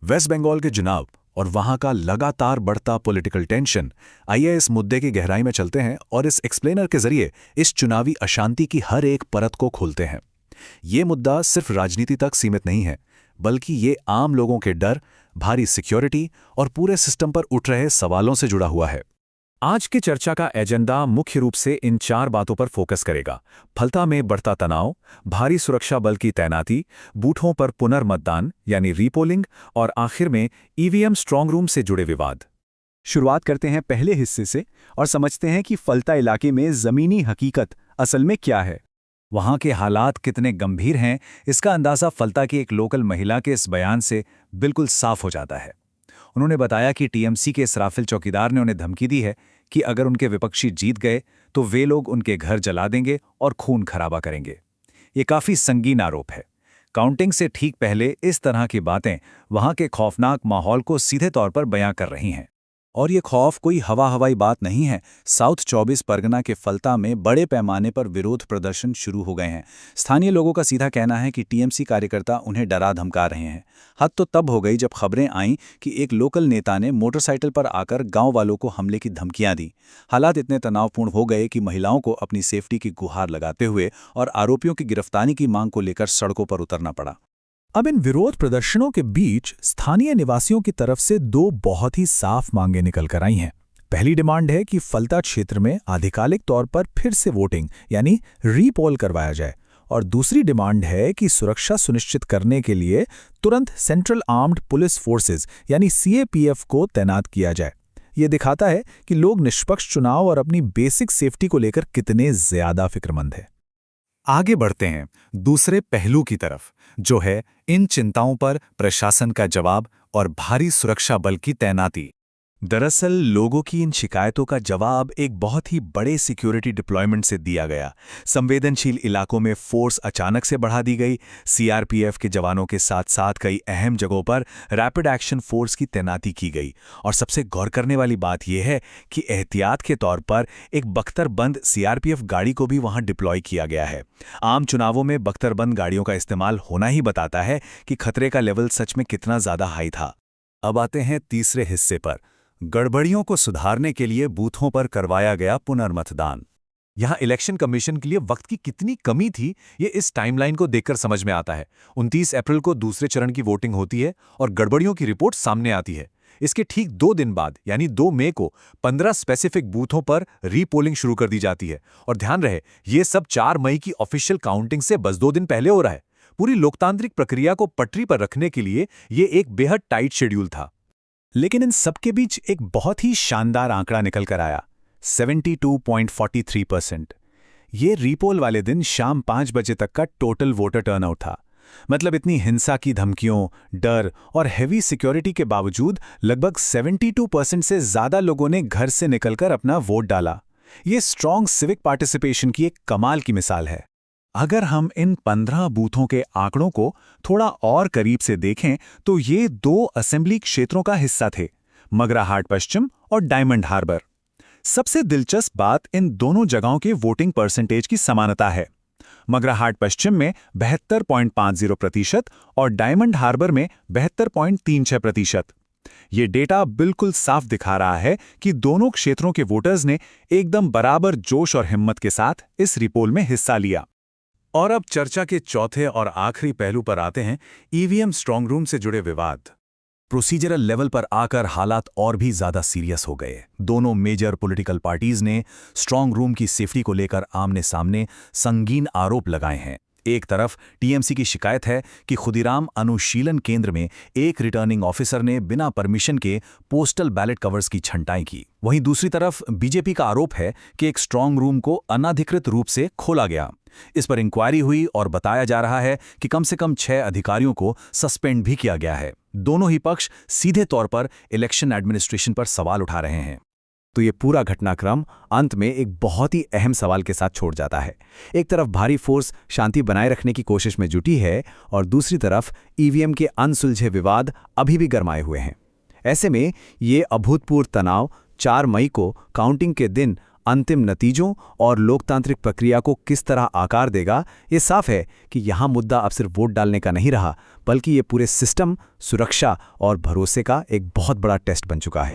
Waste Bengal के चुनाव और वहां का लगातार बढ़ता पॉलिटिकल टेंशन। आइए इस मुद्दे की गहराई में चलते हैं और इस एक्सप्लेनर के जरिए इस चुनावी अशांति की हर एक परत को खोलते हैं। ये मुद्दा सिर्फ राजनीति तक सीमित नहीं है, बल्कि ये आम लोगों के डर, भारी सिक्योरिटी और पूरे सिस्टम पर उठ रहे सवालों से जुड़ा हुआ है। आज की चर्चा का एजेंडा मुख्य रूप से इन 4 बातों पर फोकस करेगा। फलता में बढ़ता तनाव, भारी सुरक्षा बल की तैनाती, बूथों पर पुनर्मतदान यानी रीपोलिंग और आखिर में ईवीएम स्ट्रांग रूम से जुड़े विवाद। शुरुआत करते हैं पहले हिस्से से और समझते हैं कि फलता इलाके में ज़मीनी हकीकत असल में क्या है। वहां के हालात कितने गंभीर हैं, इसका अंदाज़ा फलता की एक लोकल महिला के इस बयान से बिल्कुल साफ हो जाता है। उन्होंने बताया कि टीएमसी के इसराफिल चौकीदार ने उन्हें धमकी दी है कि अगर उनके विपक्षी जीत गए तो वे लोग उनके घर जला देंगे और खून खराबा करेंगे। ये काफ़ी संगीन आरोप है। काउंटिंग से ठीक पहले इस तरह की बातें वहां के खौफनाक माहौल को सीधे तौर पर बयां कर रही हैं। और ये खौफ कोई हवाई बात नहीं है। साउथ 24 परगना के फलता में बड़े पैमाने पर विरोध प्रदर्शन शुरू हो गए हैं। स्थानीय लोगों का सीधा कहना है कि टीएमसी कार्यकर्ता उन्हें डरा धमका रहे हैं। हद तो तब हो गई जब खबरें आईं कि एक लोकल नेता ने मोटरसाइकिल पर आकर गांव वालों को हमले की धमकियां दी। हालात इतने तनावपूर्ण हो गए कि महिलाओं को अपनी सेफ्टी की गुहार लगाते हुए और आरोपियों की गिरफ्तारी की मांग को लेकर सड़कों पर उतरना पड़ा। अब इन विरोध प्रदर्शनों के बीच स्थानीय निवासियों की तरफ से 2 बहुत ही साफ मांगें निकल कर आई हैं। पहली डिमांड है कि फलता क्षेत्र में आधिकारिक तौर पर फिर से वोटिंग यानी रीपोल करवाया जाए, और दूसरी डिमांड है कि सुरक्षा सुनिश्चित करने के लिए तुरंत सेंट्रल आर्म्ड पुलिस फोर्सेज यानी सीएपीएफ को तैनात किया जाए। ये दिखाता है कि लोग निष्पक्ष चुनाव और अपनी बेसिक सेफ्टी को लेकर कितने ज्यादा फिक्रमंद हैं। आगे बढ़ते हैं दूसरे पहलू की तरफ, जो है इन चिंताओं पर प्रशासन का जवाब और भारी सुरक्षा बल की तैनाती। दरअसल लोगों की इन शिकायतों का जवाब एक बहुत ही बड़े सिक्योरिटी डिप्लॉयमेंट से दिया गया। संवेदनशील इलाकों में फोर्स अचानक से बढ़ा दी गई। सीआरपीएफ के जवानों के साथ साथ कई अहम जगहों पर रैपिड एक्शन फोर्स की तैनाती की गई। और सबसे गौर करने वाली बात यह है कि एहतियात के तौर पर एक बख्तरबंद सीआरपीएफ गाड़ी को भी वहां डिप्लॉय किया गया है। आम चुनावों में बख्तरबंद गाड़ियों का इस्तेमाल होना ही बताता है कि खतरे का लेवल सच में कितना ज्यादा हाई था। अब आते हैं तीसरे हिस्से पर, गड़बड़ियों को सुधारने के लिए बूथों पर करवाया गया पुनर्मतदान। यहां इलेक्शन कमीशन के लिए वक्त की कितनी कमी थी, ये इस टाइमलाइन को देखकर समझ में आता है। 29 अप्रैल को दूसरे चरण की वोटिंग होती है और गड़बड़ियों की रिपोर्ट सामने आती है। इसके ठीक 2 दिन बाद यानी 2 मई को 15 स्पेसिफिक बूथों पर रीपोलिंग शुरू कर दी जाती है। और ध्यान रहे, ये सब 4 मई की ऑफिशियल काउंटिंग से बस 2 दिन पहले हो रहा है। पूरी लोकतांत्रिक प्रक्रिया को पटरी पर रखने के लिए ये एक बेहद टाइट शेड्यूल था। लेकिन इन सबके बीच एक बहुत ही शानदार आंकड़ा निकल कर आया, 72.43%। ये रीपोल वाले दिन शाम 5 बजे तक का टोटल वोटर टर्नआउट था। मतलब इतनी हिंसा की धमकियों, डर और हेवी सिक्योरिटी के बावजूद लगभग 72% से ज्यादा लोगों ने घर से निकलकर अपना वोट डाला। ये स्ट्रॉन्ग सिविक पार्टिसिपेशन की एक कमाल की मिसाल है। अगर हम इन 15 बूथों के आंकड़ों को थोड़ा और करीब से देखें तो ये 2 असेंबली क्षेत्रों का हिस्सा थे, मगराहाट पश्चिम और डायमंड हार्बर। सबसे दिलचस्प बात इन दोनों जगहों के वोटिंग परसेंटेज की समानता है। मगराहाट पश्चिम में 72.50% और डायमंड हार्बर में 72.36%। ये डेटा बिल्कुल साफ दिखा रहा है कि दोनों क्षेत्रों के वोटर्स ने एकदम बराबर जोश और हिम्मत के साथ इस रीपोल में हिस्सा लिया। और अब चर्चा के चौथे और आखिरी पहलू पर आते हैं, ईवीएम स्ट्रांग रूम से जुड़े विवाद। प्रोसीजरल लेवल पर आकर हालात और भी ज्यादा सीरियस हो गए। दोनों मेजर पॉलिटिकल पार्टीज ने स्ट्रांग रूम की सेफ्टी को लेकर आमने सामने संगीन आरोप लगाए हैं। एक तरफ टीएमसी की शिकायत है कि खुदीराम अनुशीलन केंद्र में एक रिटर्निंग ऑफिसर ने बिना परमिशन के पोस्टल बैलेट कवर्स की छंटाई की। वहीं दूसरी तरफ बीजेपी का आरोप है कि एक स्ट्रांग रूम को अनाधिकृत रूप से खोला गया। इस पर इंक्वायरी हुई और बताया जा रहा है कि कम से कम 6 अधिकारियों को सस्पेंड भी किया गया है। दोनों ही पक्ष सीधे तौर पर इलेक्शन एडमिनिस्ट्रेशन पर सवाल उठा रहे हैं। तो ये पूरा घटनाक्रम अंत में एक बहुत ही अहम सवाल के साथ छोड़ जाता है। एक तरफ भारी फोर्स शांति बनाए रखने की कोशिश में जुटी है और दूसरी तरफ ईवीएम के अनसुलझे विवाद अभी भी गरमाए हुए हैं। ऐसे में ये अभूतपूर्व तनाव 4 मई को काउंटिंग के दिन अंतिम नतीजों और लोकतांत्रिक प्रक्रिया को किस तरह आकार देगा, ये साफ है कि यहाँ मुद्दा अब सिर्फ वोट डालने का नहीं रहा, बल्कि ये पूरे सिस्टम, सुरक्षा और भरोसे का एक बहुत बड़ा टेस्ट बन चुका है।